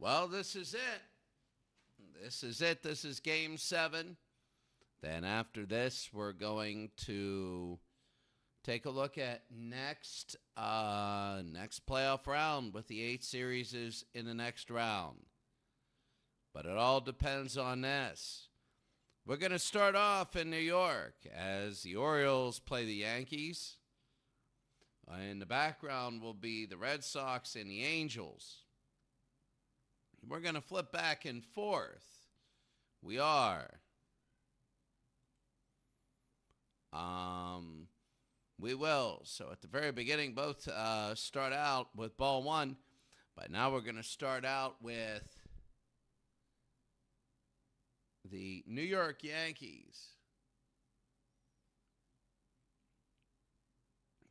Well, this is it. This is it. This is Game 7. Then after this, we're going to take a look at next playoff round with the 8 series in the next round. But it all depends on this. We're going to start off in New York as the Orioles play the Yankees. In the background will be the Red Sox and the Angels. We're going to flip back and forth. We are. We will. So at the very beginning, both start out with ball 1. But now we're going to start out with the New York Yankees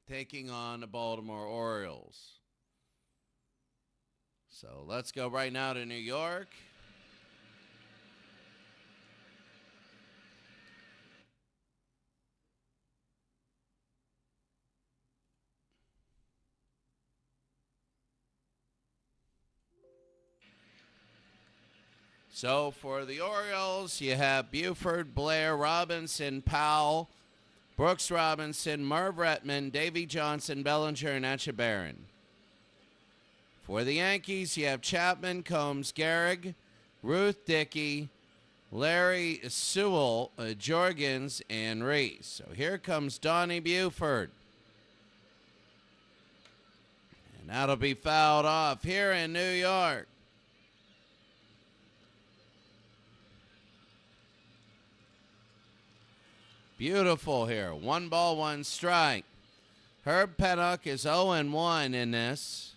taking on the Baltimore Orioles. So let's go right now to New York. So for the Orioles, you have Buford, Blair, Robinson, Powell, Brooks Robinson, Merv Retman, Davey Johnson, Bellinger, and Echebarren. For the Yankees, you have Chapman, Combs, Gehrig, Ruth Dickey, Larry Sewell, Jorgens, and Reese. So here comes Donnie Buford. And that'll be fouled off here in New York. Beautiful here. 1 ball, 1 strike. Herb Pennock is 0-1 in this.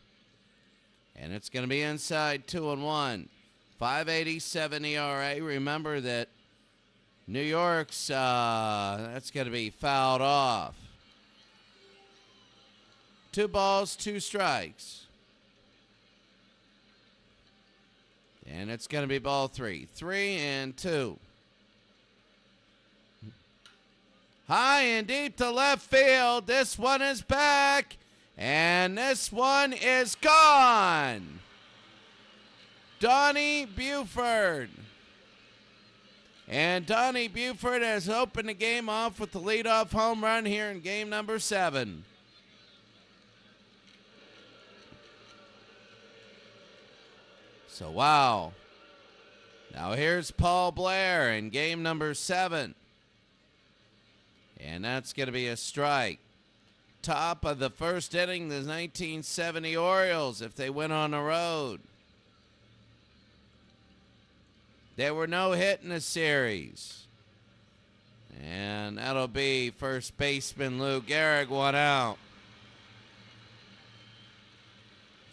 And it's going to be inside 2-1. 5.87 ERA. Remember that New York's, that's going to be fouled off. 2 balls, 2 strikes. And it's going to be ball 3. 3-2. High and deep to left field. This one is back. And this one is gone. Donnie Buford. And Donnie Buford has opened the game off with the leadoff home run here in game number 7. So, wow. Now here's Paul Blair in game number 7. And that's going to be a strike. Top of the first inning, the 1970 Orioles, if they went on the road. There were no hit in the series. And that'll be first baseman Lou Gehrig, 1 out.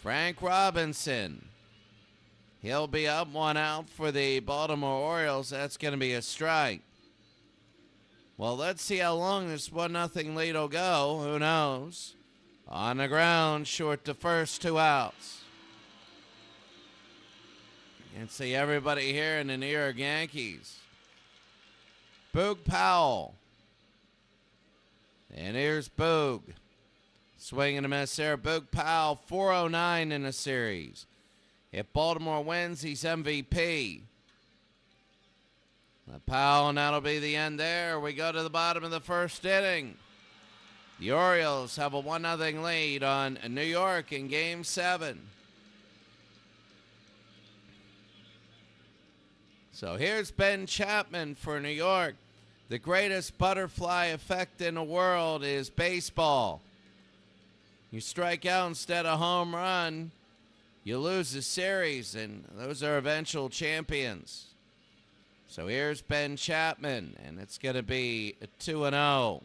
Frank Robinson. He'll be up 1 out for the Baltimore Orioles. That's going to be a strike. Well, let's see how long this 1-0 lead will go. Who knows? On the ground, short to first, 2 outs. You can see everybody here in the New York Yankees. Boog Powell. And here's Boog. Swing and a miss there. Boog Powell, 409 in the series. If Baltimore wins, he's MVP. Powell, and that'll be the end there. We go to the bottom of the first inning. The Orioles have a 1-0 lead on New York in Game 7. So here's Ben Chapman for New York. The greatest butterfly effect in the world is baseball. You strike out instead of home run, you lose the series, and those are eventual champions. So here's Ben Chapman, and it's going to be a 2-0.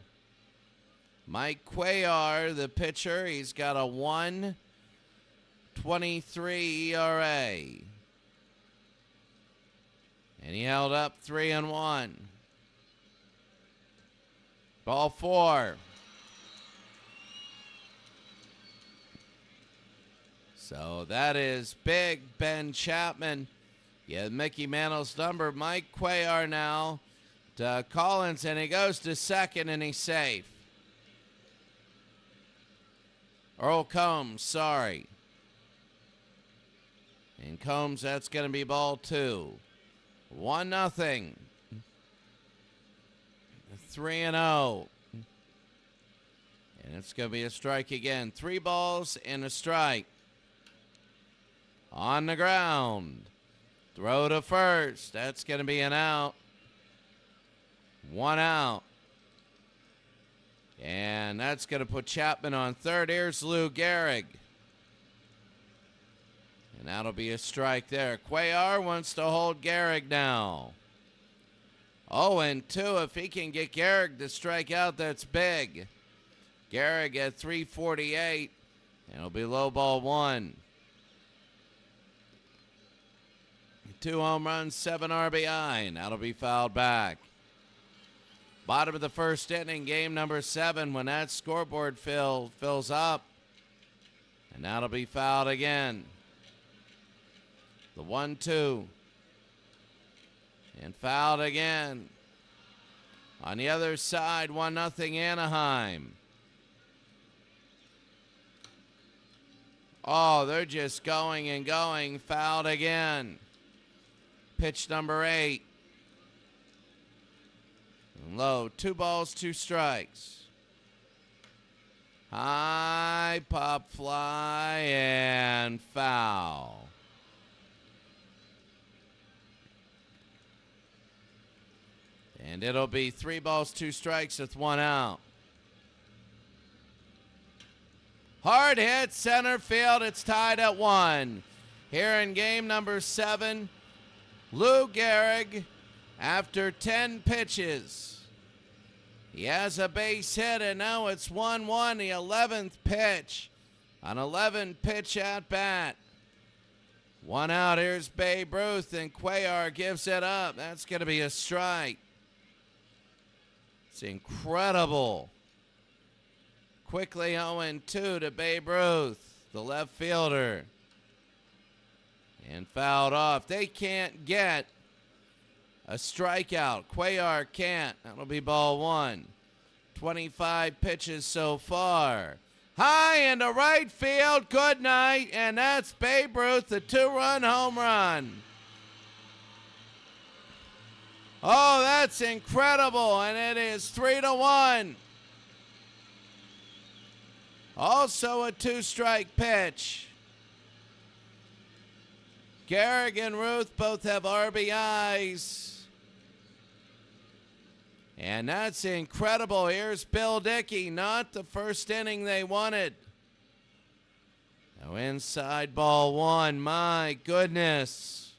Mike Cuellar, the pitcher, he's got a 1.23 ERA. And he held up 3-1. Ball 4. So that is big Ben Chapman. Yeah, Mickey Mantle's number. Mike Cuellar now to Collins, and he goes to second, and he's safe. Earl Combs, sorry. And Combs, that's going to be ball 2. 1-0. 3-0. And it's going to be a strike again. 3 balls and a strike. On the ground. Throw to first. That's going to be an out. 1 out. And that's going to put Chapman on third. Here's Lou Gehrig. And that'll be a strike there. Cuellar wants to hold Gehrig now. 0-2. If he can get Gehrig to strike out, that's big. Gehrig at 348. And it'll be low ball 1. 2 home runs, 7 RBI. And that'll be fouled back. Bottom of the first inning, game number 7, when that scoreboard fills up. And that'll be fouled again. The 1-2. And fouled again. On the other side, 1-0 Anaheim. Oh, they're just going and going. Fouled again. Pitch number 8. Low. 2 balls, 2 strikes. High pop fly and foul. And it'll be 3 balls, 2 strikes with 1 out. Hard hit, center field. It's tied at 1. Here in game number 7, Lou Gehrig, after 10 pitches, he has a base hit, and now it's 1-1, the 11th pitch. An 11-pitch at bat. 1 out. Here's Babe Ruth, and Cuellar gives it up. That's going to be a strike. It's incredible. Quickly 0-2 to Babe Ruth, the left fielder. And fouled off. They can't get a strikeout. Cuellar can't. That'll be ball 1. 25 pitches so far. High into right field. Good night. And that's Babe Ruth, the 2-run home run. Oh, that's incredible. And it is 3-1. Also a 2-strike pitch. Gehrig and Ruth both have RBIs. And that's incredible. Here's Bill Dickey. Not the first inning they wanted. Now inside ball 1. My goodness.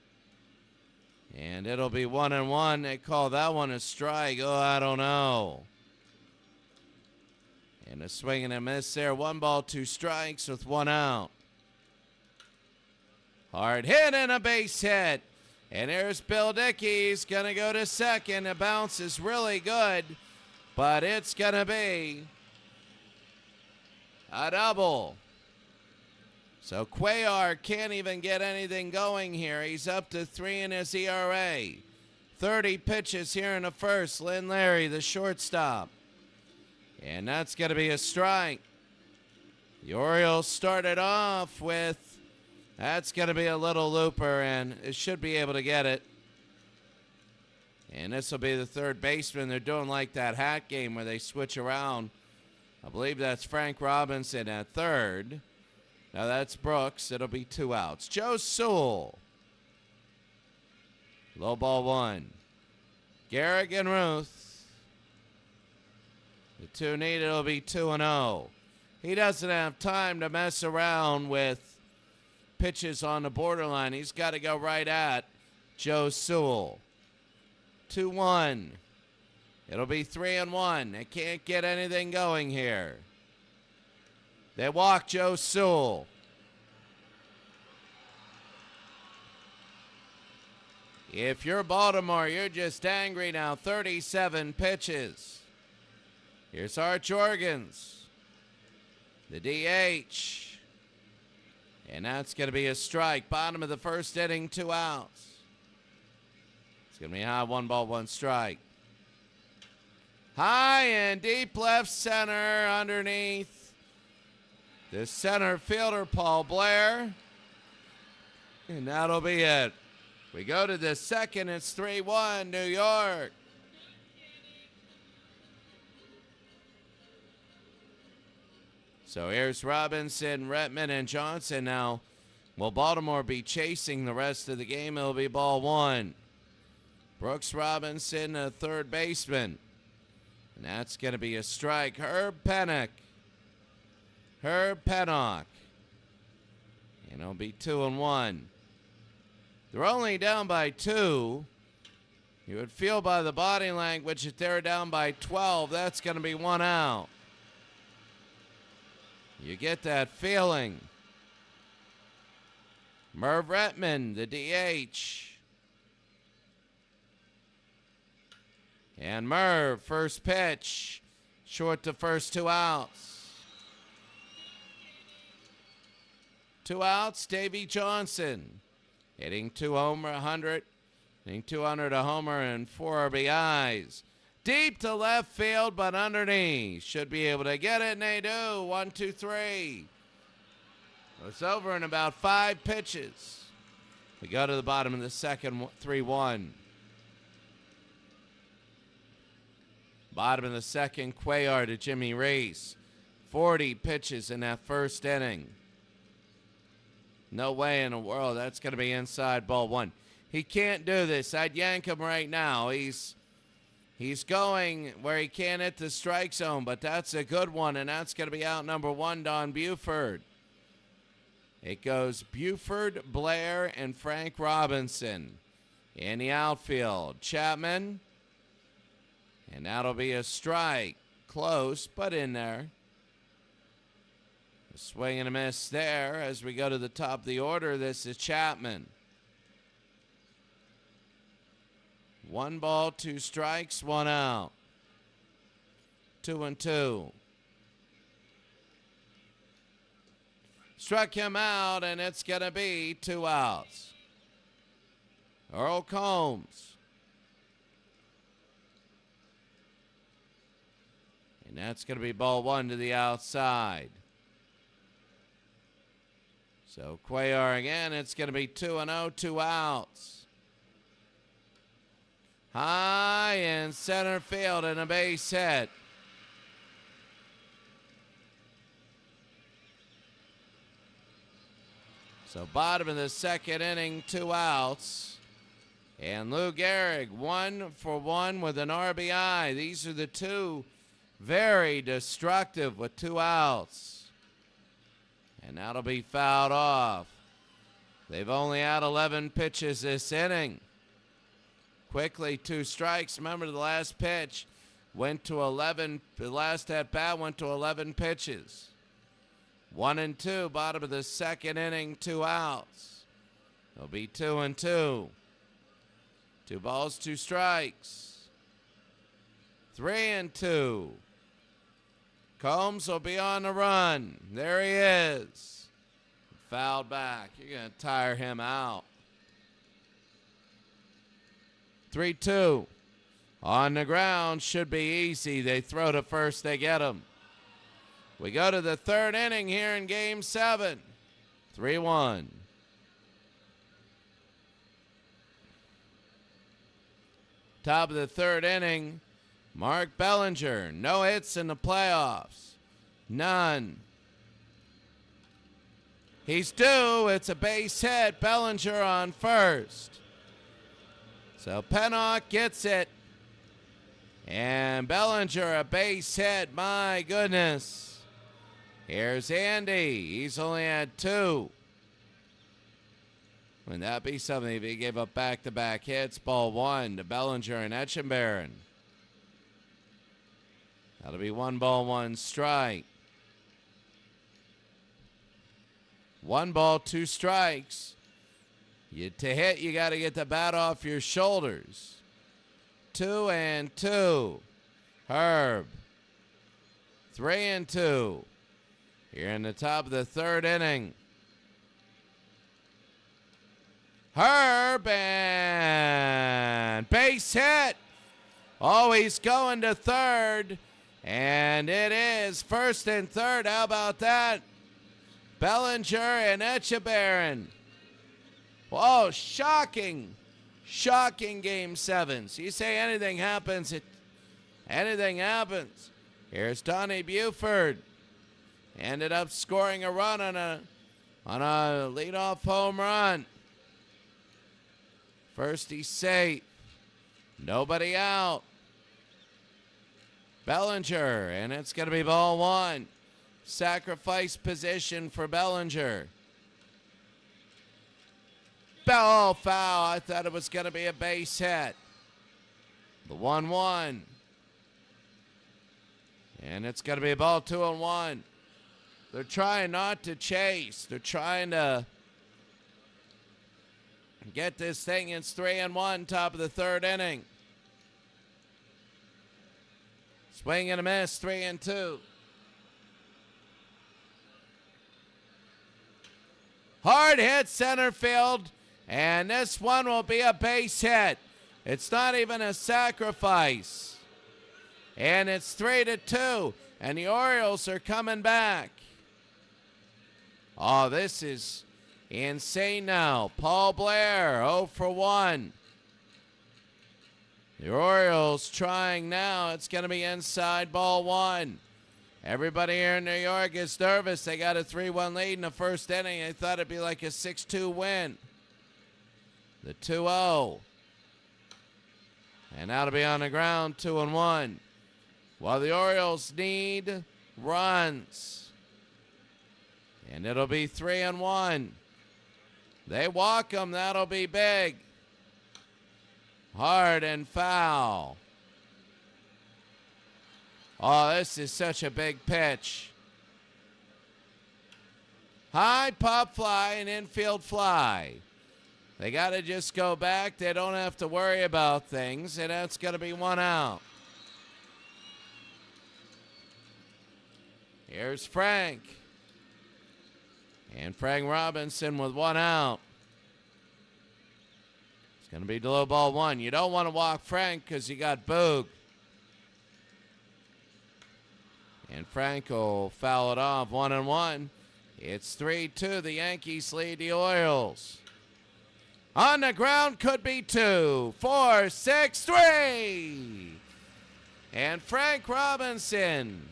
And it'll be 1-1. They call that one a strike. Oh, I don't know. And a swing and a miss there. 1 ball, 2 strikes with 1 out. Hard hit and a base hit. And there's Bill Dickey. He's going to go to second. The bounce is really good, but it's going to be a double. So Cuellar can't even get anything going here. He's up to 3 in his ERA. 30 pitches here in the first. Lynn Larry, the shortstop. And that's going to be a strike. The Orioles started off with, that's going to be a little looper, and it should be able to get it. And this will be the third baseman. They're doing like that hat game where they switch around. I believe that's Frank Robinson at third. Now that's Brooks. It'll be 2 outs. Joe Sewell. Low ball 1. Gehrig and Ruth. The 2 needed. It'll be 2-0. He doesn't have time to mess around with pitches on the borderline. He's got to go right at Joe Sewell. 2-1. It'll be 3-1. They can't get anything going here. They walk Joe Sewell. If you're Baltimore, you're just angry now. 37 pitches. Here's Arch Organs, the DH. And that's going to be a strike. Bottom of the first inning, 2 outs. It's going to be high, 1 ball, 1 strike. High and deep left center underneath the center fielder, Paul Blair. And that'll be it. We go to the second. It's 3-1 New York. So here's Robinson, Retman, and Johnson now. Will Baltimore be chasing the rest of the game? It'll be ball one. Brooks Robinson, a third baseman. And that's going to be a strike. Herb Pennock. And it'll be 2-1. They're only down by 2. You would feel by the body language that they're down by 12. That's going to be 1 out. You get that feeling. Merv Retman, the DH. And Merv, first pitch. Short to first, 2 outs. 2 outs, Davy Johnson. Hitting 200, hitting 200 a homer and 4 RBIs. Deep to left field, but underneath. Should be able to get it, and they do. 1, 2, 3. It's over in about 5 pitches. We go to the bottom of the second, 3-1. Bottom of the second, Cuellar to Jimmy Reese. 40 pitches in that first inning. No way in the world that's going to be inside ball 1. He can't do this. I'd yank him right now. He's going where he can't hit the strike zone, but that's a good one, and that's going to be out number 1, Don Buford. It goes Buford, Blair, and Frank Robinson in the outfield. Chapman, and that'll be a strike. Close, but in there. A swing and a miss there as we go to the top of the order. This is Chapman. 1 ball, 2 strikes, 1 out. 2-2. Struck him out, and it's going to be 2 outs. Earl Combs. And that's going to be ball 1 to the outside. So Cuellar again, it's going to be 2-0, 2 outs. High in center field and a base hit. So bottom of the second inning, 2 outs. And Lou Gehrig, 1 for 1 with an RBI. These are the 2 very destructive with 2 outs. And that'll be fouled off. They've only had 11 pitches this inning. Quickly, 2 strikes. Remember, the last pitch went to 11. The last at bat went to 11 pitches. 1-2, bottom of the second inning, 2 outs. It'll be 2-2. 2 balls, 2 strikes. 3-2. Combs will be on the run. There he is. Fouled back. You're going to tire him out. 3-2. On the ground, should be easy. They throw to first, they get him. We go to the third inning here in Game 7. 3-1. Top of the third inning, Mark Bellinger. No hits in the playoffs. None. He's due. It's a base hit. Bellinger on first. So Pennock gets it. And Bellinger, a base hit. My goodness. Here's Andy. He's only had 2. Wouldn't that be something if he gave up back-to-back hits? Ball 1 to Bellinger and Etchenberry. That'll be 1 ball, 1 strike. 1 ball, 2 strikes. To hit, you got to get the bat off your shoulders. 2-2. Herb. 3-2. Here in the top of the third inning. Herb and base hit. Oh, he's going to third. And it is first and third. How about that? Bellinger and Etchebarren. Oh, shocking game 7. So you say anything happens, anything happens. Here's Donnie Buford. Ended up scoring a run on a leadoff home run. First he's safe. Nobody out. Bellinger, and it's going to be ball 1. Sacrifice position for Bellinger. Foul. I thought it was going to be a base hit. The 1-1. And it's going to be a ball 2-1. They're trying not to chase. They're trying to get this thing. It's 3-1, top of the 3rd inning. Swing and a miss, 3-2. Hard hit center field, and this one will be a base hit. It's not even a sacrifice. And it's 3-2, and the Orioles are coming back. Oh, this is insane now. Paul Blair, 0 for 1. The Orioles trying now. It's going to be inside, ball 1. Everybody here in New York is nervous. They got a 3-1 lead in the first inning. They thought it'd be like a 6-2 win. The 2-0. And now to be on the ground, 2-1. While the Orioles need runs. And it'll be 3-1. They walk them. That'll be big. Hard and foul. Oh, this is such a big pitch. High pop fly and infield fly. They got to just go back. They don't have to worry about things, and that's going to be 1 out. Here's Frank. And Frank Robinson with 1 out. It's going to be low ball 1. You don't want to walk Frank because you got Boog. And Frank will foul it off, 1-1. It's 3-2. The Yankees lead the Orioles. On the ground could be 2, 4, 6, 3. And Frank Robinson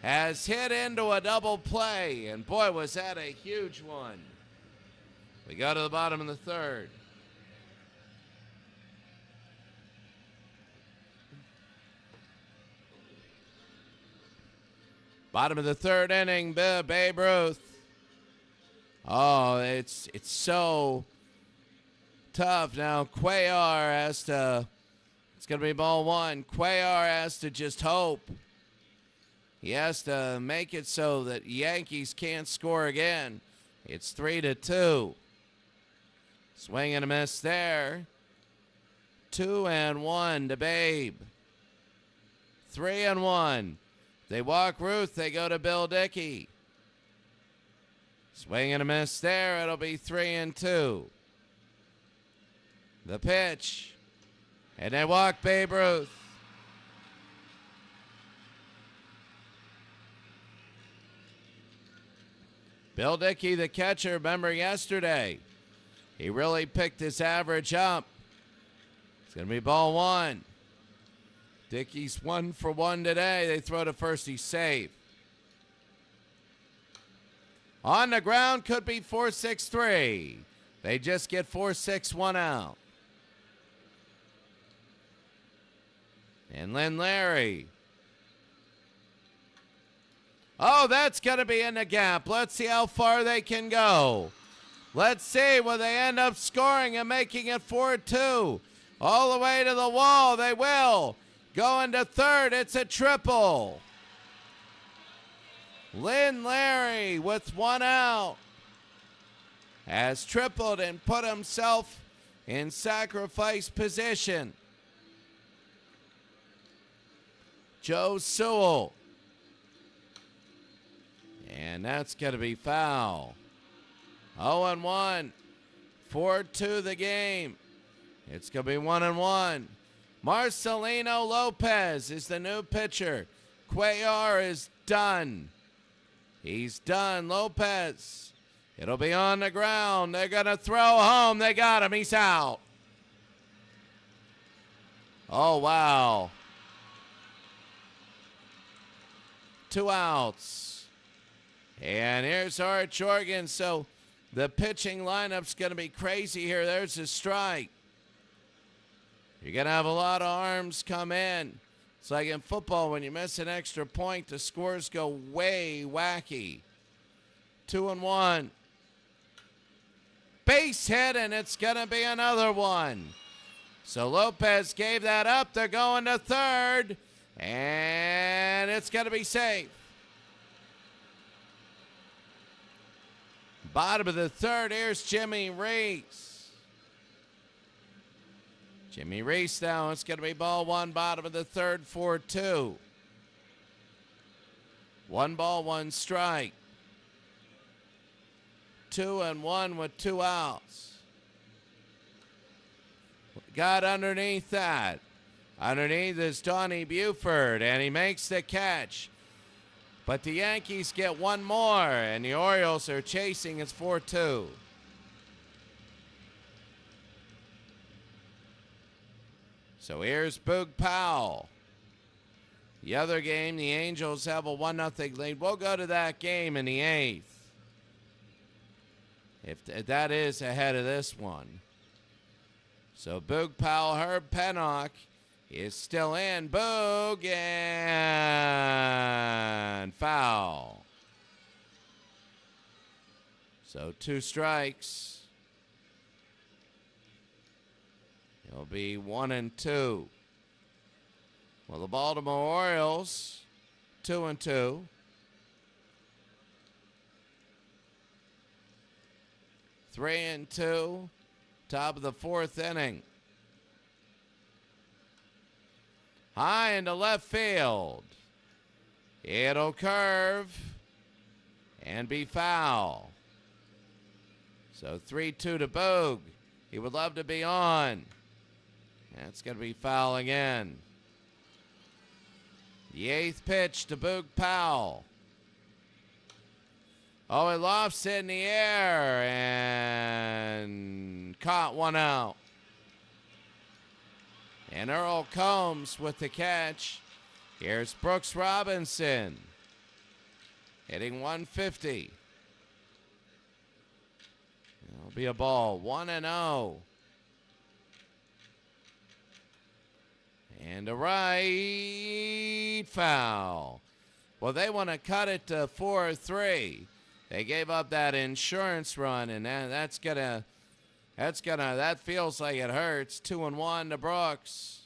has hit into a double play. And boy, was that a huge one. We go to the bottom of the 3rd. Bottom of the 3rd inning, Babe Ruth. Oh, it's so tough now. Cuellar has to, it's going to be ball 1. Cuellar has to just hope. He has to make it so that Yankees can't score again. It's 3-2. Swing and a miss there. 2-1 to Babe. 3-1. They walk Ruth, they go to Bill Dickey. Swing and a miss there, it'll be 3-2. The pitch, and they walk Babe Ruth. Bill Dickey, the catcher, remember yesterday, he really picked his average up. It's going to be ball 1. Dickey's 1 for 1 today. They throw to first. He's safe. On the ground could be 4-6-3. They just get 4-6, 1 out. And Lynn Larry. Oh, that's going to be in the gap. Let's see how far they can go. Let's see. Will they end up scoring and making it 4-2? All the way to the wall. They will. Going to 3rd, it's a triple. Lynn Larry with 1 out has tripled and put himself in sacrifice position. Joe Sewell. And that's going to be foul. 0-1. 4-2 the game. It's going to be 1-1. Marcelino Lopez is the new pitcher. Cuellar is done. He's done. Lopez It'll be on the ground. They're going to throw home. They got him. He's out. Oh, wow. 2 outs. And here's Arch Oregon. So the pitching lineup's going to be crazy here. There's a strike. You're going to have a lot of arms come in. It's like in football, when you miss an extra point, the scores go way wacky. 2-1. Base hit, and it's going to be another one. So Lopez gave that up. They're going to third, and it's going to be safe. Bottom of the third, here's Jimmy Reese. Jimmy Reese now, it's going to be ball one, bottom of the third, 4-2. 1 ball, 1 strike. 2-1 with 2 outs. Got underneath that. Underneath is Donnie Buford, and he makes the catch. But the Yankees get one more, and the Orioles are chasing. It's 4-2. So here's Boog Powell. The other game, the Angels have a 1-0 lead. We'll go to that game in the 8th. If that is ahead of this one. So Boog Powell, Herb Pennock is still in. Boog and foul. So 2 strikes. It'll be 1-2. Well, the Baltimore Orioles, 2-2. 3-2. Top of the 4th inning. High into left field. It'll curve and be foul. So 3-2 to Boog. He would love to be on. That's going to be foul again. The 8th pitch to Boog Powell. Oh, he lofts it in the air and caught 1 out. And Earl Combs with the catch. Here's Brooks Robinson hitting 150. It'll be a ball, 1-0. And a right foul. Well, they want to cut it to 4-3. They gave up that insurance run, and that feels like it hurts. 2-1 to Brooks.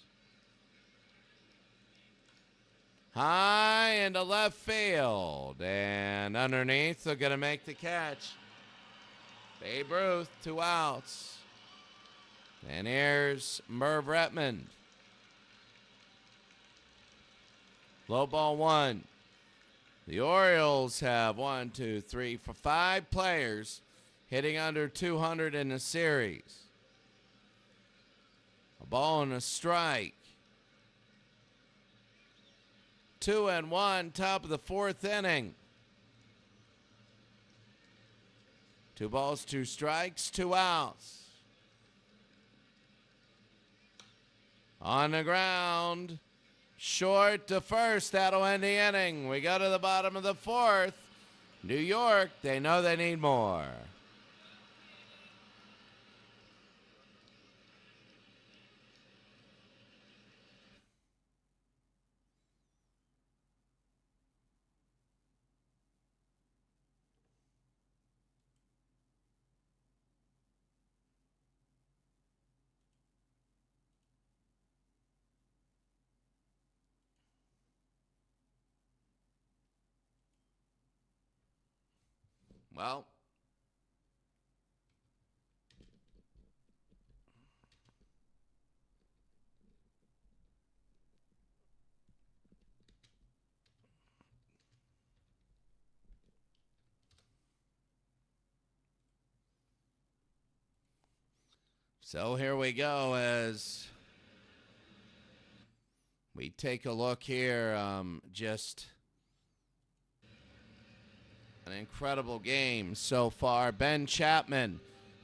High into left field, and underneath, they're going to make the catch. Babe Ruth, 2 outs. And here's Merv Redmond. Low ball 1. The Orioles have 5 players hitting under 200 in the series. A ball and a strike. 2-1, top of the 4th inning. 2 balls, 2 strikes, 2 outs. On the ground. Short to first. That'll end the inning. We go to the bottom of the 4th. New York, they know they need more. Well, so here we go as we take a look here. Just An incredible game so far. Ben Chapman.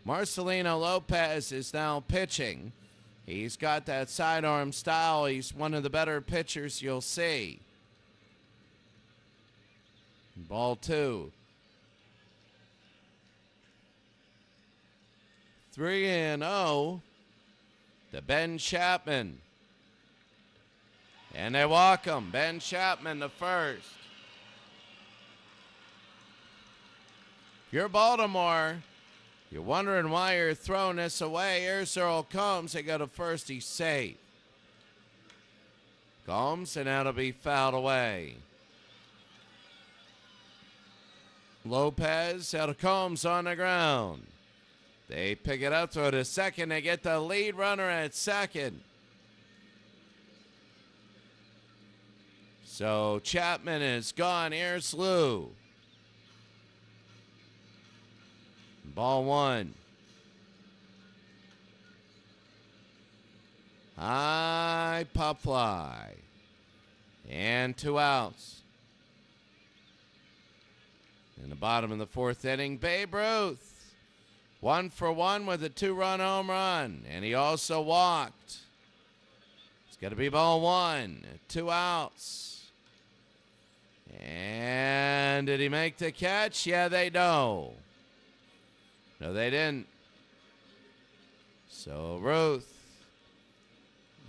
Marcelino Lopez is now pitching. He's got that sidearm style. He's one of the better pitchers you'll see. Ball 2. 3-0 to Ben Chapman. And they walk him. Ben Chapman the first. If you're Baltimore, you're wondering why you're throwing this away. Here's Earl Combs. They go to first. He's safe. Combs, and that'll be fouled away. Lopez out of Combs on the ground. They pick it up, throw to second. They get the lead runner at second. So Chapman is gone. Here's Lou. Ball 1. High pop fly. And 2 outs. In the bottom of the 4th inning, Babe Ruth. 1 for 1 with a 2-run home run. And he also walked. It's going to be ball 1. 2 outs. And did he make the catch? Yeah, they know. No, they didn't. So Ruth.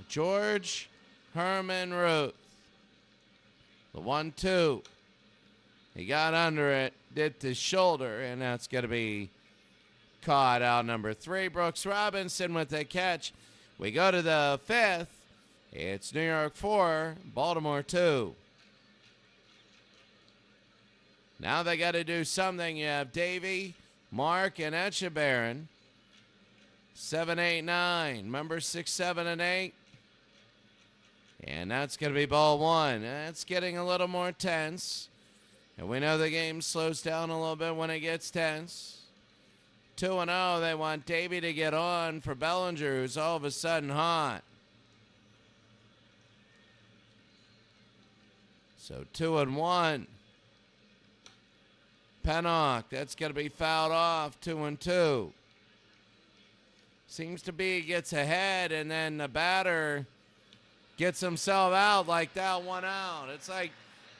George Herman Ruth. The 1-2. He got under it, dipped his shoulder, and that's going to be caught out. Number 3, Brooks Robinson with the catch. We go to the 5th. It's New York 4, Baltimore 2. Now they got to do something. You have Davey, Mark, and Etchebarren. 7, 8, 9. Remember 6, 7, and 8? And that's going to be ball 1. That's getting a little more tense. And we know the game slows down a little bit when it gets tense. 2-0. They want Davey to get on for Bellinger, who's all of a sudden hot. So 2-1. Pennock, that's going to be fouled off. 2-2. Seems to be he gets ahead, and then the batter gets himself out like that. 1 out. It's like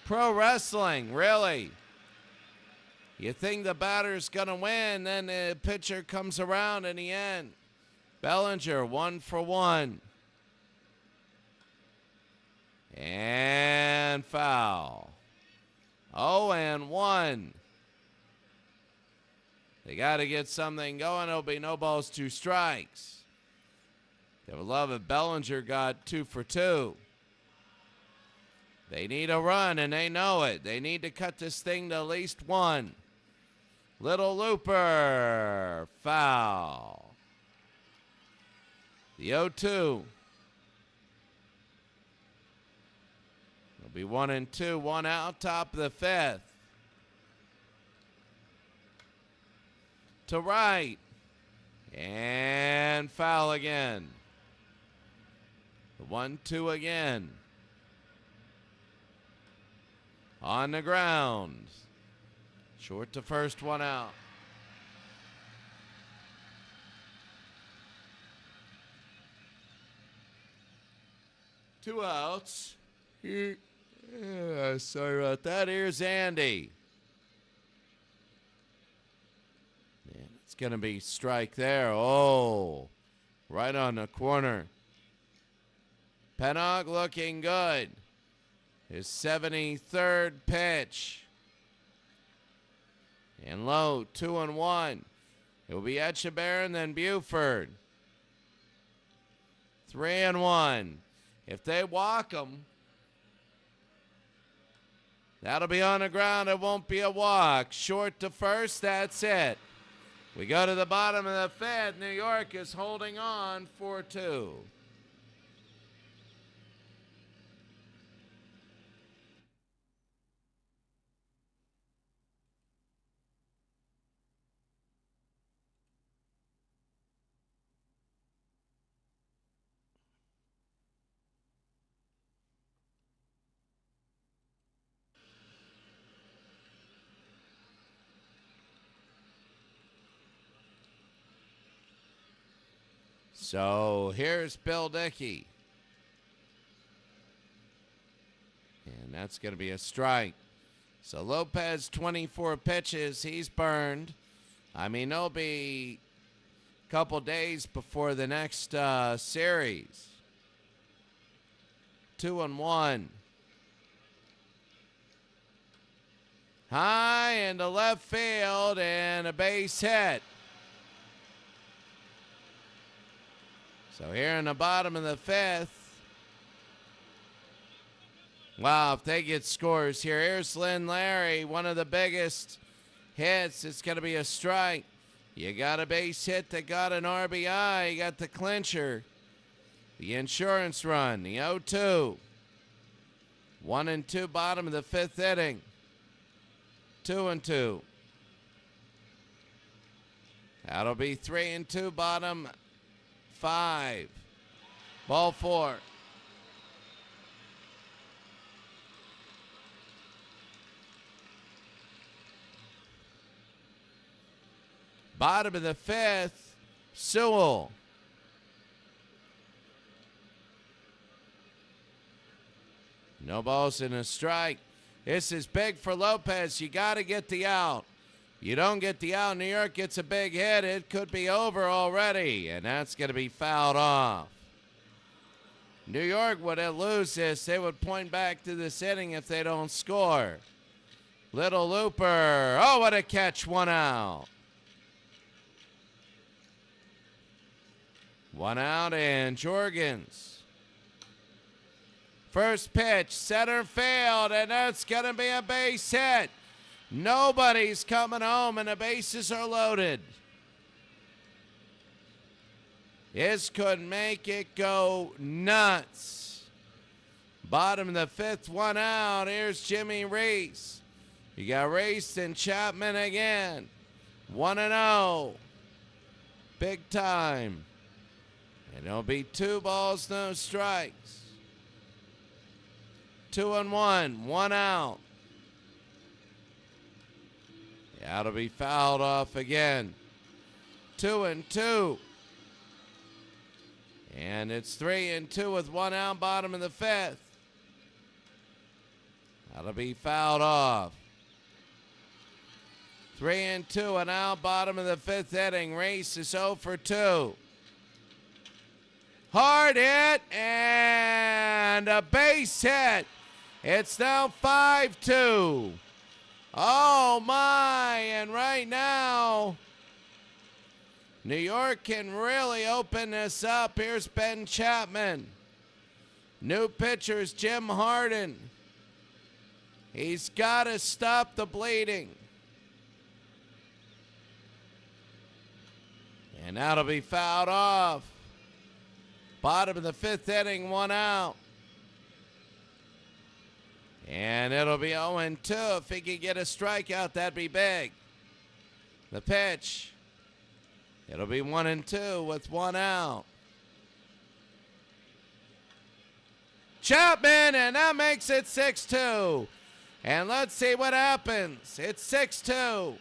pro wrestling, really. You think the batter's going to win, then the pitcher comes around in the end. Bellinger, 1 for 1. And foul. 0-1. They got to get something going. It'll be no balls, 2 strikes. They would love if Bellinger got 2 for 2. They need a run, and they know it. They need to cut this thing to at least 1. Little looper. Foul. The 0-2. It'll be 1-2. 1 out, top of the 5th. To right. And foul again. The 1-2 again. On the ground. Short to first, 1 out. Two outs. Sorry about that. Here's Andy. Man, it's going to be strike there. Oh, right on the corner. Pennock looking good. His 73rd pitch. And low, 2-1. It will be Etchebarren, then Buford. 3-1. If they walk him, that'll be on the ground. It won't be a walk. Short to first, that's it. We go to the bottom of the 5th. New York is holding on 4-2. So here's Bill Dickey. And that's going to be a strike. So Lopez, 24 pitches. He's burned. I mean, it'll be a couple days before the next series. 2-1. High into left field and a base hit. So here in the bottom of the fifth. Wow, if they get scores here. Here's Lynn Larry, one of the biggest hits. It's going to be a strike. You got a base hit that got an RBI. You got the clincher. The insurance run, the 0-2. 1-2, bottom of the fifth inning. 2-2. That'll be 3-2, bottom 5. Ball 4. Bottom of the fifth, Sewell. No balls and a strike. This is big for Lopez. You got to get the out. You don't get the out, New York gets a big hit. It could be over already, and that's going to be fouled off. New York would lose this. They would point back to this inning if they don't score. Little Looper. Oh, what a catch. 1 out. 1 out, and Jorgens. First pitch, center field, and that's going to be a base hit. Nobody's coming home, and the bases are loaded. This could make it go nuts. Bottom of the fifth, 1 out. Here's Jimmy Reese. You got Reese and Chapman again. 1-0. Big time. And it'll be 2 balls, no strikes. 2-1, 1 out. That'll be fouled off again. 2-2. And it's 3-2 with 1 out, bottom of the fifth. That'll be fouled off. 3-2, and out, bottom of the fifth inning. Reese is 0 for 2. Hard hit and a base hit. It's now 5-2. Oh my, and right now, New York can really open this up. Here's Ben Chapman. New pitcher's Jim Harden. He's got to stop the bleeding. And that'll be fouled off. Bottom of the fifth inning, 1 out. And it'll be 0-2. If he can get a strikeout, that'd be big. The pitch. It'll be 1-2 with 1 out. Chapman, and that makes it 6-2. And let's see what happens. It's 6-2.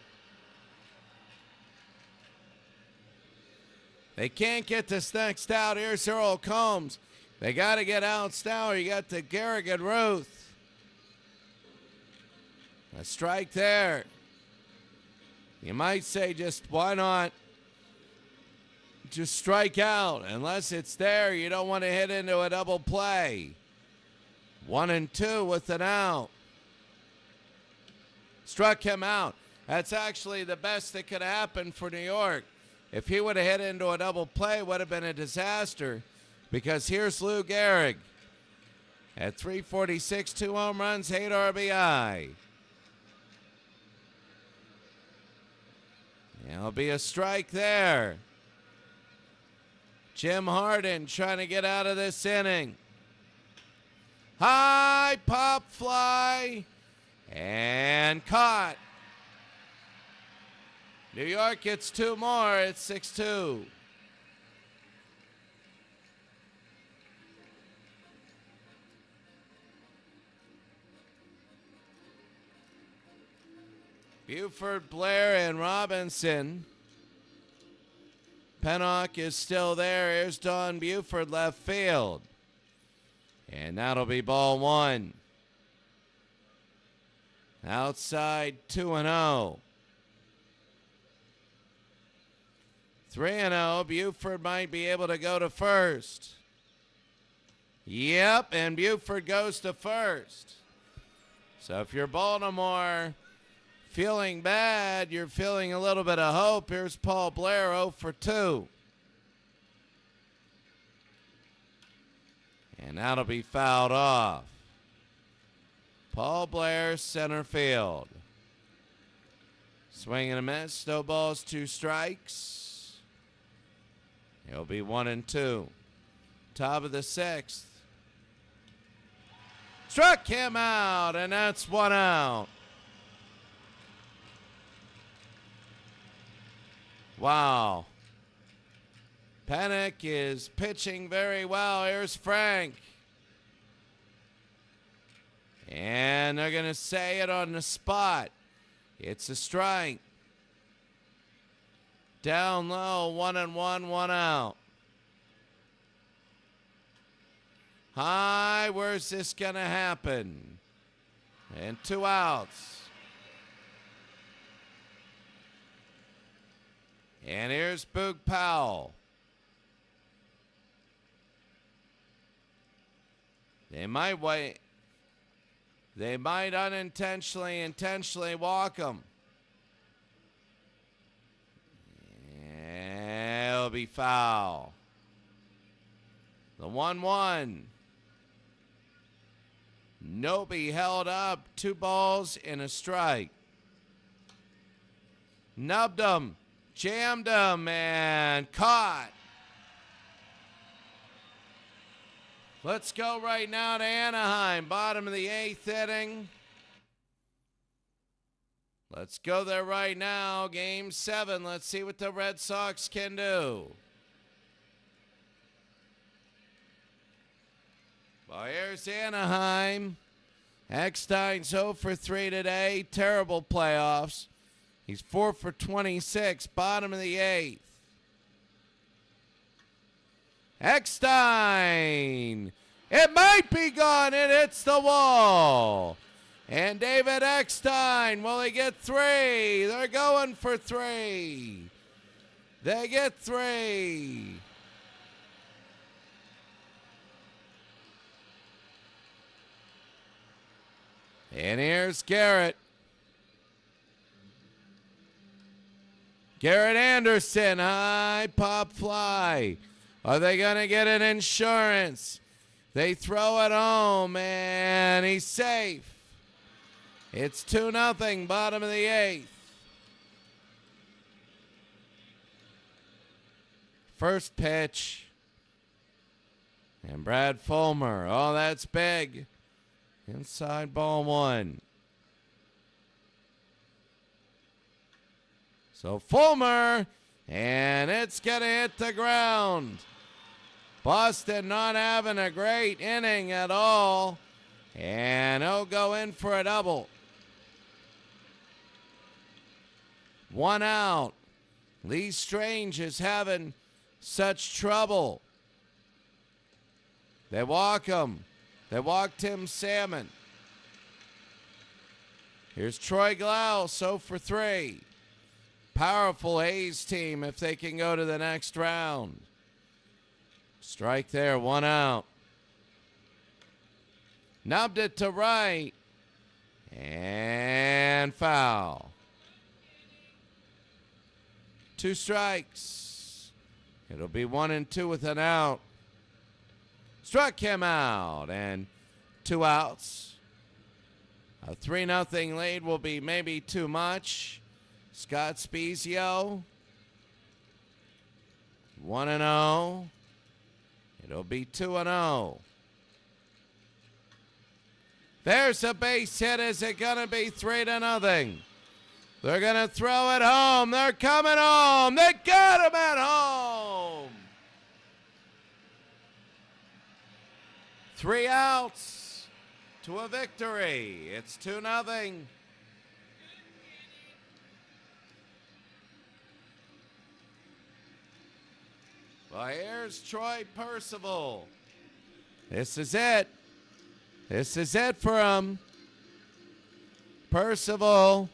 They can't get this next out. Here's Earl Combs. They got to get outs now, or you got the Garrigan Ruth. A strike there. You might say, just why not just strike out? Unless it's there, you don't want to hit into a double play. 1-2 with an out. Struck him out. That's actually the best that could happen for New York. If he would have hit into a double play, it would have been a disaster, because here's Lou Gehrig at 346, 2 home runs, 8 RBI. There'll be a strike there. Jim Harden trying to get out of this inning. High pop fly and caught. New York gets 2 more. It's 6-2. Buford, Blair, and Robinson Pennock is still there. Here's Don Buford, left field. And that'll be ball one. Outside 2-0. 3-0. Buford might be able to go to first. Yep, and Buford goes to first. So if you're Baltimore feeling bad, you're feeling a little bit of hope. Here's Paul Blair, 0 for 2. And that'll be fouled off. Paul Blair, center field. Swing and a miss. No balls, 2 strikes. It'll be 1-2. Top of the 6th. Struck him out, and that's 1 out. Wow. Pennock is pitching very well. Here's Frank. And they're going to say it on the spot. It's a strike. Down low, 1-1, 1 out. High, where's this going to happen? And 2 outs. And here's Boog Powell. They might wait. They might intentionally walk him. And it'll be foul. The 1-1. Noby held up. 2 balls and a strike. Nubbed him. Jammed him and caught. Let's go right now to Anaheim, bottom of the 8th inning. Let's go there right now, game 7. Let's see what the Red Sox can do. Well, here's Anaheim. Eckstein's 0 for 3 today. Terrible playoffs. He's 4 for 26, bottom of the 8th. Eckstein. It might be gone. It hits the wall. And David Eckstein, will he get 3? They're going for 3. They get 3. And here's Garrett. Garrett Anderson, high pop fly. Are they going to get an insurance? They throw it home, and he's safe. It's 2-0, bottom of the 8th. First pitch. And Brad Fulmer. Oh, that's big. Inside ball 1. So Fulmer, and it's going to hit the ground. Boston not having a great inning at all. And he'll go in for a double. 1 out. Lee Strange is having such trouble. They walk him. They walk Tim Salmon. Here's Troy Glaus, 0 for 3. Powerful A's team if they can go to the next round. Strike there, 1 out. Nubbed it to right. And foul. 2 strikes. It'll be 1-2 with an out. Struck him out. And 2 outs. A 3-0 lead will be maybe too much. Scott Spezio. 1-0. It'll be 2-0. There's a base hit. Is it going to be 3-0? They're going to throw it home. They're coming home. They got him at home. 3 outs to a victory. It's 2-0. Well, here's Troy Percival. This is it. This is it for him. Percival.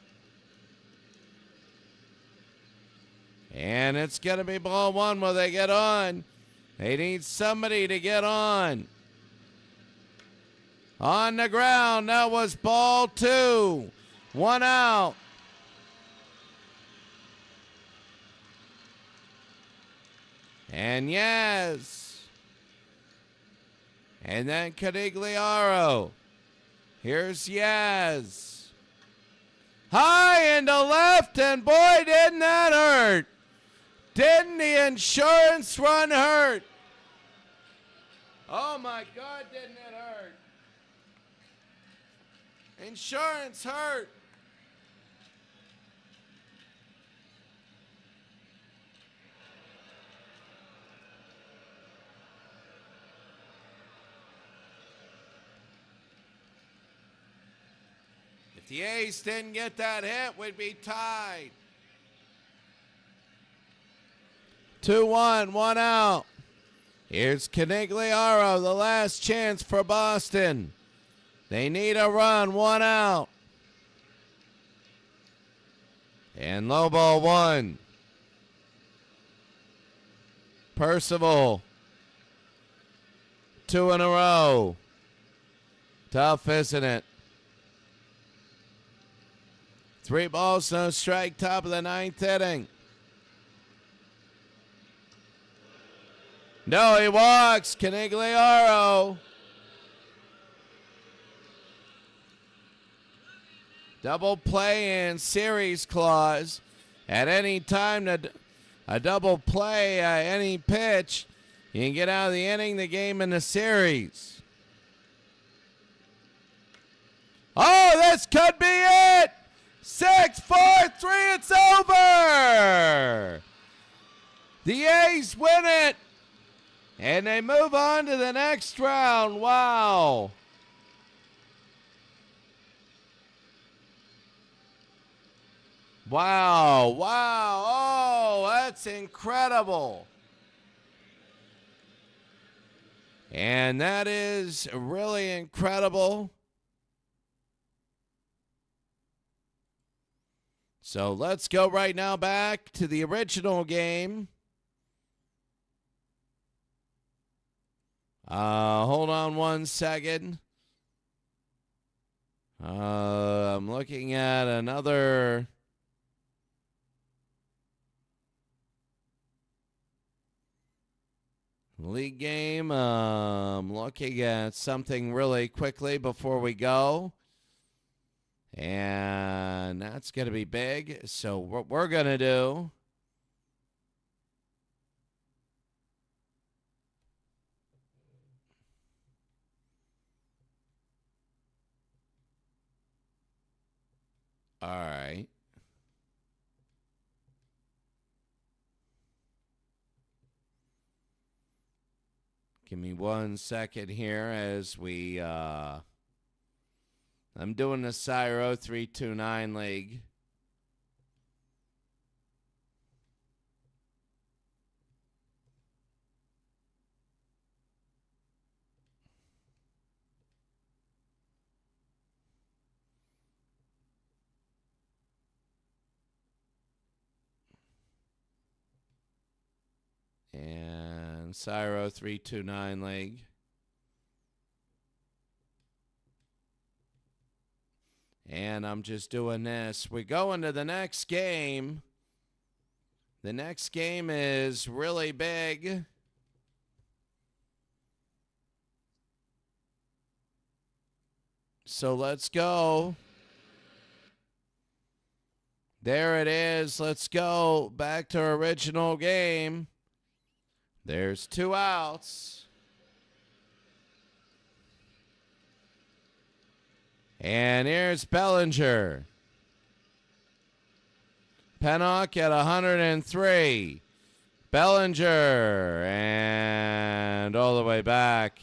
And it's going to be ball one. Will they get on? They need somebody to get on. On the ground. That was ball two. One out. And Yaz. And then Canigliaro. Here's Yaz. High into left, and boy, didn't that hurt. Didn't the insurance run hurt? Oh my God, didn't it hurt? Insurance hurt. If the A's didn't get that hit, we'd be tied. 2-1, one out. Here's Canigliaro, the last chance for Boston. They need a run, one out. And low ball one. Percival. Two in a row. Tough, isn't it? 3 balls, no strike, top of the 9th inning. No, he walks. Canigliaro. Double play and series clause. At any time, a double play, any pitch, you can get out of the inning, the game, and the series. Oh, this could be it. 6, 4, 3, it's over. The A's win it. And they move on to the next round. Wow. Wow. Wow. Oh, that's incredible. And that is really incredible. So let's go right now back to the original game. Hold on one second. I'm looking at another league game. I'm looking at something really quickly before we go. And that's going to be big. So what we're going to do, all right. Give me 1 second here as we, I'm doing the Cyro 329 League. And Cyro 329 League. And I'm just doing this. We go into the next game. The next game is really big. So let's go. There it is. Let's go back to our original game. There's 2 outs. And here's Bellinger. Pennock at 103. Bellinger. And all the way back.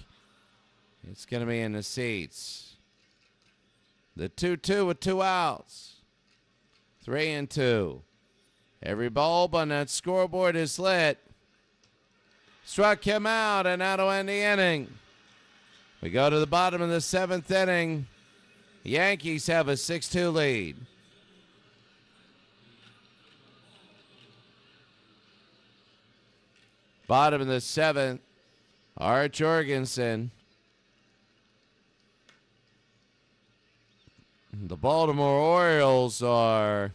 It's going to be in the seats. The 2-2 with 2 outs. 3-2. Every bulb on that scoreboard is lit. Struck him out, and that'll end the inning. We go to the bottom of the 7th inning. The Yankees have a 6-2 lead. Bottom of the 7th, Art Jorgensen. The Baltimore Orioles are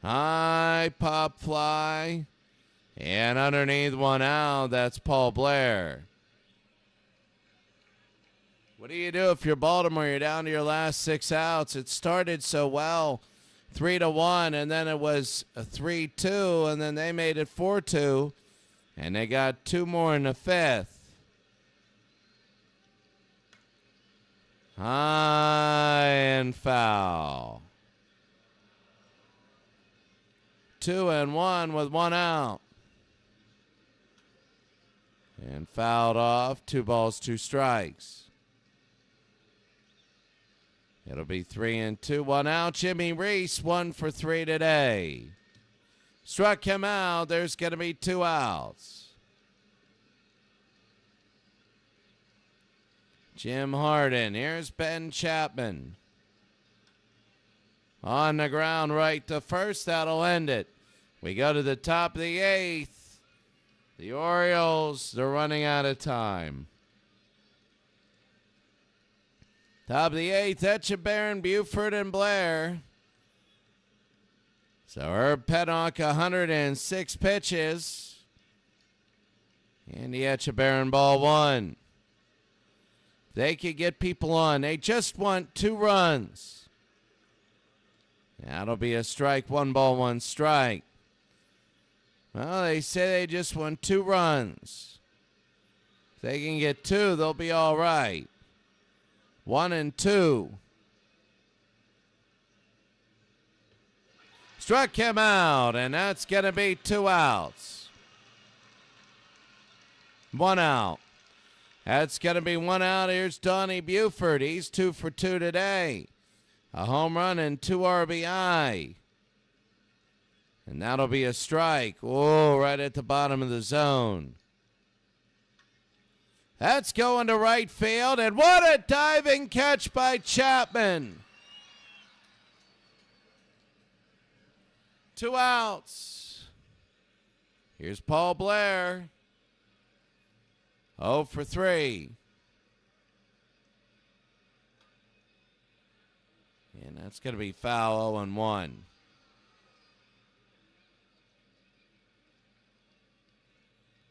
high pop fly, and underneath one out, that's Paul Blair. What do you do if you're Baltimore? You're down to your last 6 outs. It started so well, 3-1, and then it was a 3-2, and then they made it 4-2, and they got 2 more in the 5th. High and foul. 2-1 with 1 out. And fouled off. 2 balls, 2 strikes. It'll be 3-2, 1 out. Jimmy Reese, 1 for 3 today. Struck him out. There's going to be 2 outs. Jim Harden. Here's Ben Chapman. On the ground, right to first. That'll end it. We go to the top of the 8th. The Orioles, they're running out of time. Top of the 8th, Etchebarren, Buford, and Blair. So Herb Pennock, 106 pitches. And the Etchebarren ball 1. They could get people on. They just want 2 runs. That'll be a strike, 1 ball, 1 strike. Well, they say they just want 2 runs. If they can get 2, they'll be all right. 1-2. Struck him out, and that's going to be 2 outs. 1 out. That's going to be 1 out. Here's Donnie Buford. He's 2 for 2 today. A home run and 2 RBI. And that'll be a strike. Oh, right at the bottom of the zone. That's going to right field, and what a diving catch by Chapman. 2 outs. Here's Paul Blair. 0 for 3. And that's going to be foul, 0-1.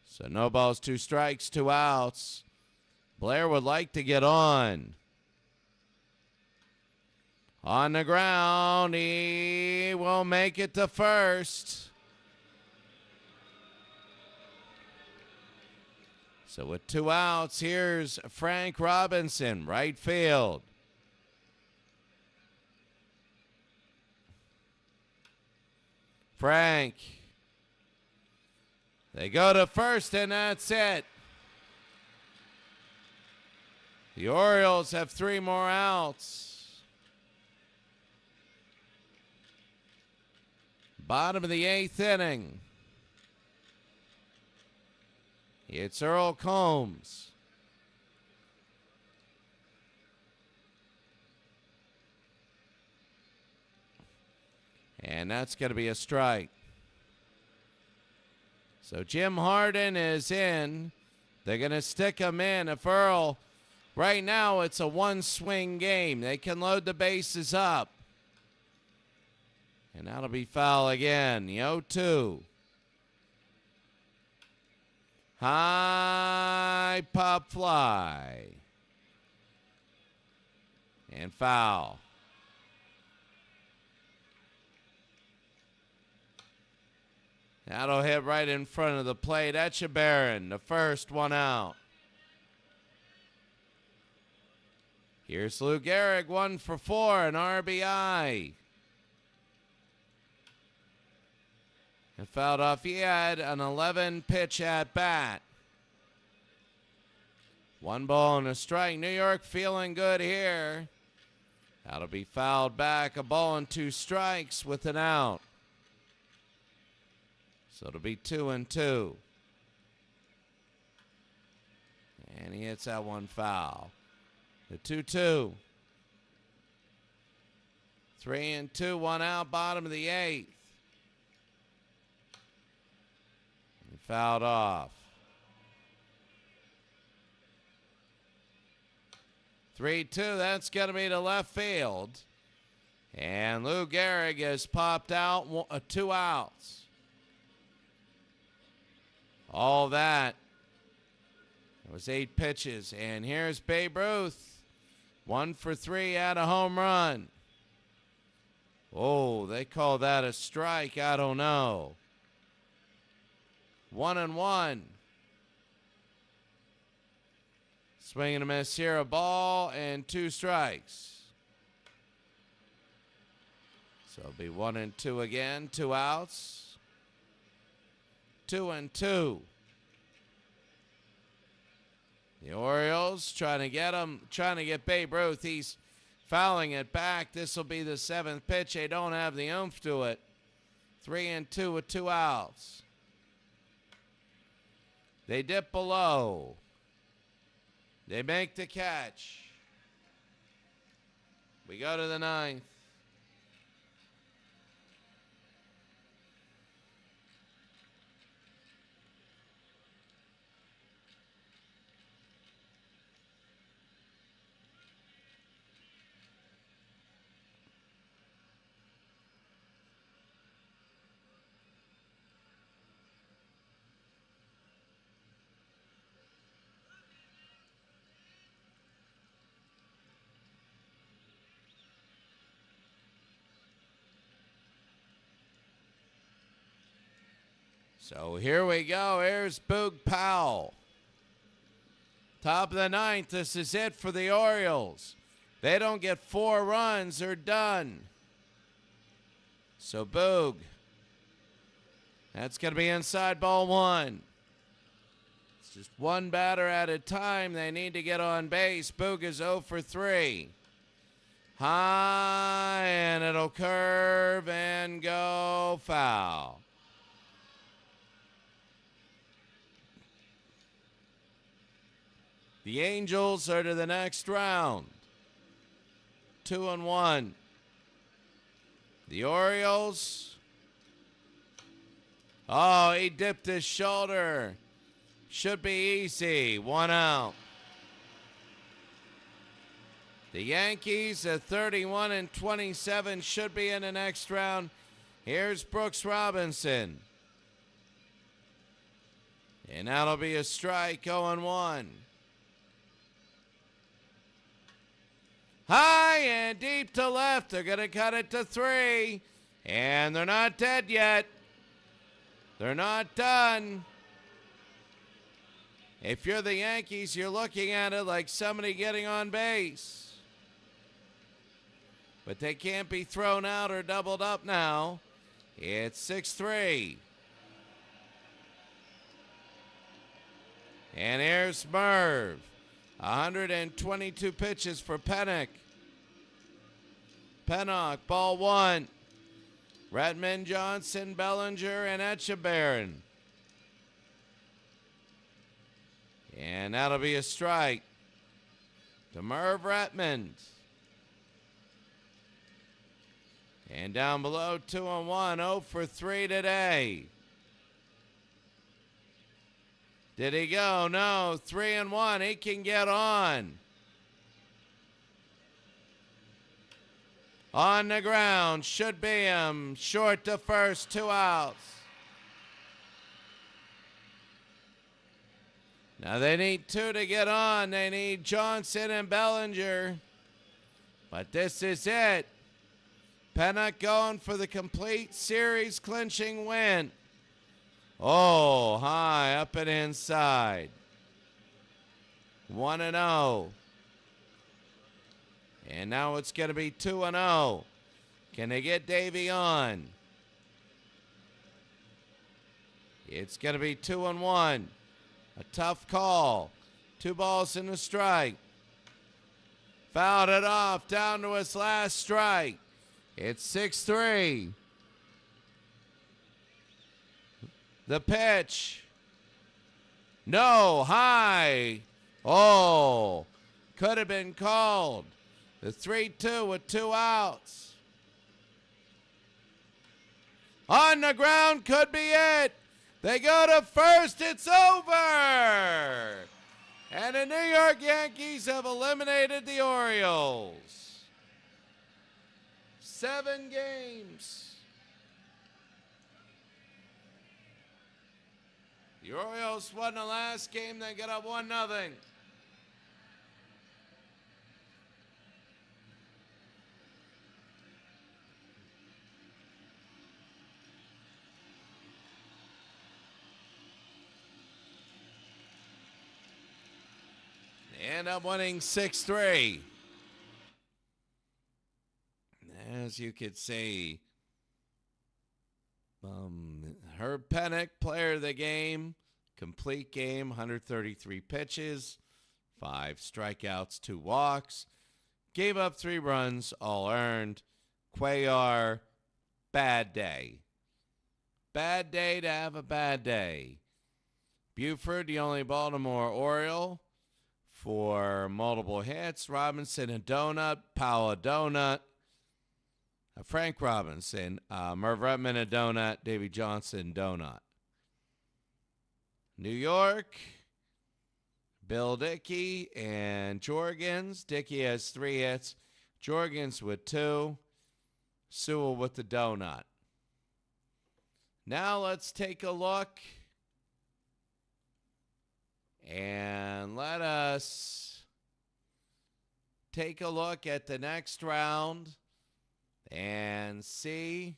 So no balls, 2 strikes, 2 outs. Blair would like to get on. On the ground, he will make it to first. So with 2 outs, here's Frank Robinson, right field. Frank. They go to first, and that's it. The Orioles have 3 more outs. Bottom of the 8th inning. It's Earl Combs. And that's going to be a strike. So Jim Harden is in. They're going to stick him in. If Earl, right now it's a 1-swing game. They can load the bases up. And that'll be foul again. The 0-2. High pop fly. And foul. That'll hit right in front of the plate. Etchebarren, the first, 1 out. Here's Lou Gehrig, 1 for 4, an RBI. And fouled off. He had an 11-pitch at bat. 1 ball and a strike. New York feeling good here. That'll be fouled back. A ball and 2 strikes with an out. So it'll be 2-2. And he hits that one foul. The 2-2. 3-2, one out, bottom of the 8th. He fouled off. 3-2, that's going to be to left field. And Lou Gehrig has popped out 2 outs. All that. It was 8 pitches. And here's Babe Ruth. 1 for 3 at a home run. Oh, they call that a strike. I don't know. 1-1. Swing and a miss here. A ball and 2 strikes. So it'll be 1-2 again. 2 outs. 2-2. The Orioles trying to get him, trying to get Babe Ruth. He's fouling it back. This will be the 7th pitch. They don't have the oomph to it. 3-2 with 2 outs. They dip below. They make the catch. We go to the 9th. So here we go. Here's Boog Powell. Top of the 9th. This is it for the Orioles. They don't get 4 runs, they're done. So Boog. That's going to be inside ball 1. It's just 1 batter at a time. They need to get on base. Boog is 0 for 3. High, and it'll curve and go foul. The Angels are to the next round. 2-1. The Orioles. Oh, he dipped his shoulder. Should be easy. 1 out. The Yankees at 31-27 should be in the next round. Here's Brooks Robinson. And that'll be a strike. 0-1. High and deep to left. They're going to cut it to 3. And they're not dead yet. They're not done. If you're the Yankees, you're looking at it like somebody getting on base. But they can't be thrown out or doubled up now. It's 6-3. And here's Merv. 122 pitches for Pennock. Ball 1. Redmond, Johnson, Bellinger, and Etchebarren. And that'll be a strike to Merv Redmond. And down below, 2-1, 0 for 3 today. Did he go? No, 3-1. He can get on. On the ground, should be him. Short to first, 2 outs. Now they need 2 to get on. They need Johnson and Bellinger. But this is it. Pennock going for the complete series clinching win. Oh, high, up and inside. 1-0. And now it's going to be 2-0. Can they get Davey on? It's going to be 2-1. A tough call. 2 balls and a strike. Fouled it off down to his last strike. It's 6-3. The pitch. No, high. Oh, could have been called. The 3-2 with 2 outs. On the ground could be it. They go to first. It's over. And the New York Yankees have eliminated the Orioles. 7 games. The Orioles won the last game. They got up 1-0. They end up winning 6-3. As you could see, Herb Pennock, player of the game, complete game, 133 pitches, 5 strikeouts, 2 walks, gave up 3 runs, all earned. Cuellar, bad day. Bad day to have a bad day. Buford, the only Baltimore Oriole, for multiple hits. Robinson, a donut. Powell, a donut. Frank Robinson, Merv Retman, a donut. Davy Johnson, donut. New York, Bill Dickey and Jorgens. Dickey has 3 hits. Jorgens with 2. Sewell with the donut. Now let's take a look. And let us take a look at the next round and see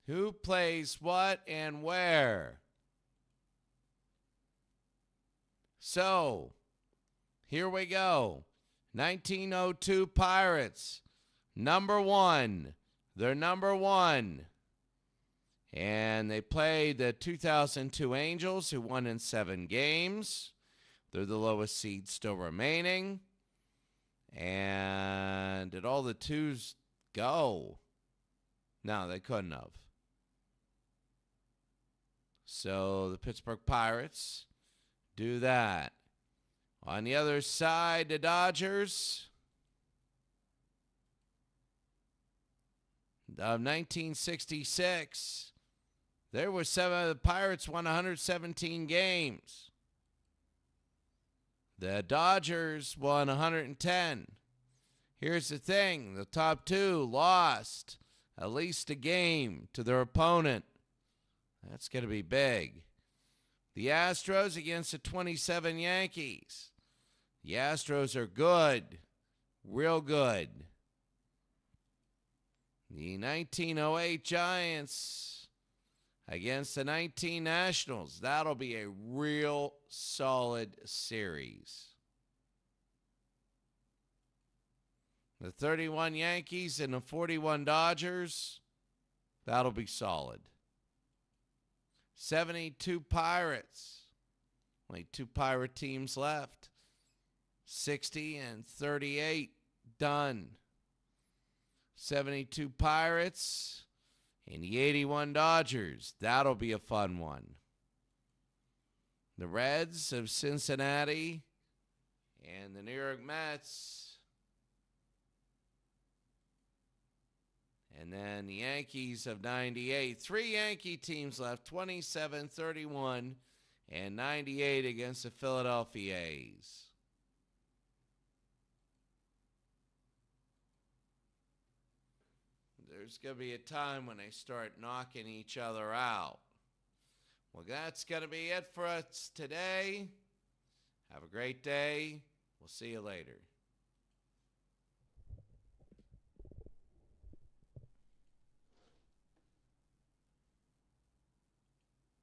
who plays what and where. So, here we go. 1902 Pirates, number 1. They're number 1. And they played the 2002 Angels, who won in 7 games. They're the lowest seed still remaining. And did all the 2s go? No, they couldn't have. So the Pittsburgh Pirates do that. On the other side, the Dodgers of 1966. There were 7. The Pirates won 117 games. The Dodgers won 110. Here's the thing. The top 2 lost at least a game to their opponent. That's going to be big. The Astros against the 27 Yankees. The Astros are good. Real good. The 1908 Giants against the 19 Nationals. That'll be a real solid series. The 31 Yankees and the 41 Dodgers. That'll be solid. 72 Pirates. Only 2 Pirate teams left. 60 and 38 done. 72 Pirates and the 81 Dodgers. That'll be a fun one. The Reds of Cincinnati and the New York Mets. And then the Yankees of 98. 3 Yankee teams left, 27, 31, and 98 against the Philadelphia A's. There's going to be a time when they start knocking each other out. Well, that's going to be it for us today. Have a great day. We'll see you later.